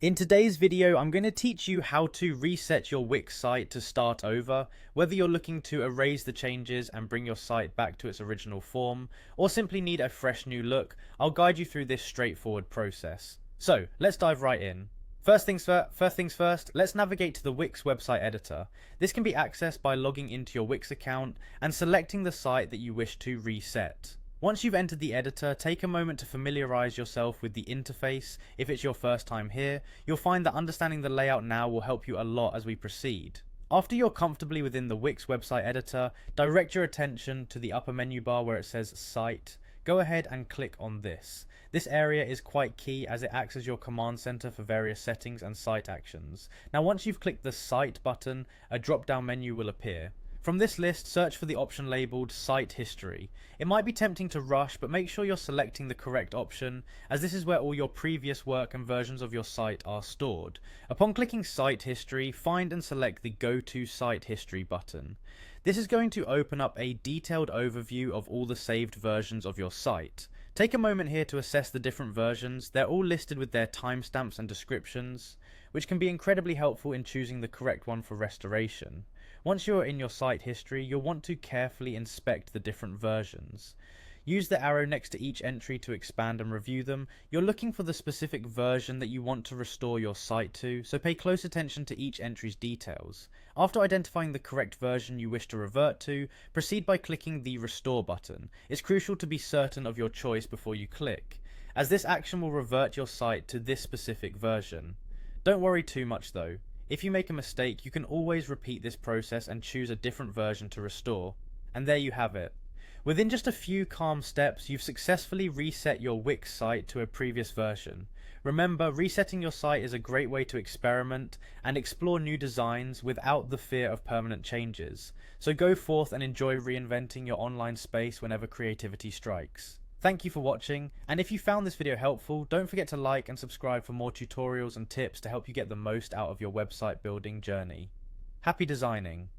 In today's video, I'm going to teach you how to reset your Wix site to start over, whether you're looking to erase the changes and bring your site back to its original form, or simply need a fresh new look. I'll guide you through this straightforward process. So, let's dive right in. First things first, let's navigate to the Wix website editor. This can be accessed by logging into your Wix account and selecting the site that you wish to reset. Once you've entered the editor, take a moment to familiarize yourself with the interface. If it's your first time here, you'll find that understanding the layout now will help you a lot as we proceed. After you're comfortably within the Wix website editor, direct your attention to the upper menu bar where it says Site. Go ahead and click on this. This area is quite key as it acts as your command center for various settings and site actions. Now once you've clicked the Site button, a drop down menu will appear. From this list, search for the option labelled Site History. It might be tempting to rush, but make sure you're selecting the correct option, as this is where all your previous work and versions of your site are stored. Upon clicking Site History, find and select the Go to Site History button. This is going to open up a detailed overview of all the saved versions of your site. Take a moment here to assess the different versions. They're all listed with their timestamps and descriptions, which can be incredibly helpful in choosing the correct one for restoration. Once you're in your site history, you'll want to carefully inspect the different versions. Use the arrow next to each entry to expand and review them. You're looking for the specific version that you want to restore your site to, so pay close attention to each entry's details. After identifying the correct version you wish to revert to, proceed by clicking the Restore button. It's crucial to be certain of your choice before you click, as this action will revert your site to this specific version. Don't worry too much though. If you make a mistake, you can always repeat this process and choose a different version to restore. And there you have it. Within just a few calm steps, you've successfully reset your Wix site to a previous version. Remember, resetting your site is a great way to experiment and explore new designs without the fear of permanent changes. So go forth and enjoy reinventing your online space whenever creativity strikes. Thank you for watching, and if you found this video helpful, don't forget to like and subscribe for more tutorials and tips to help you get the most out of your website building journey. Happy designing!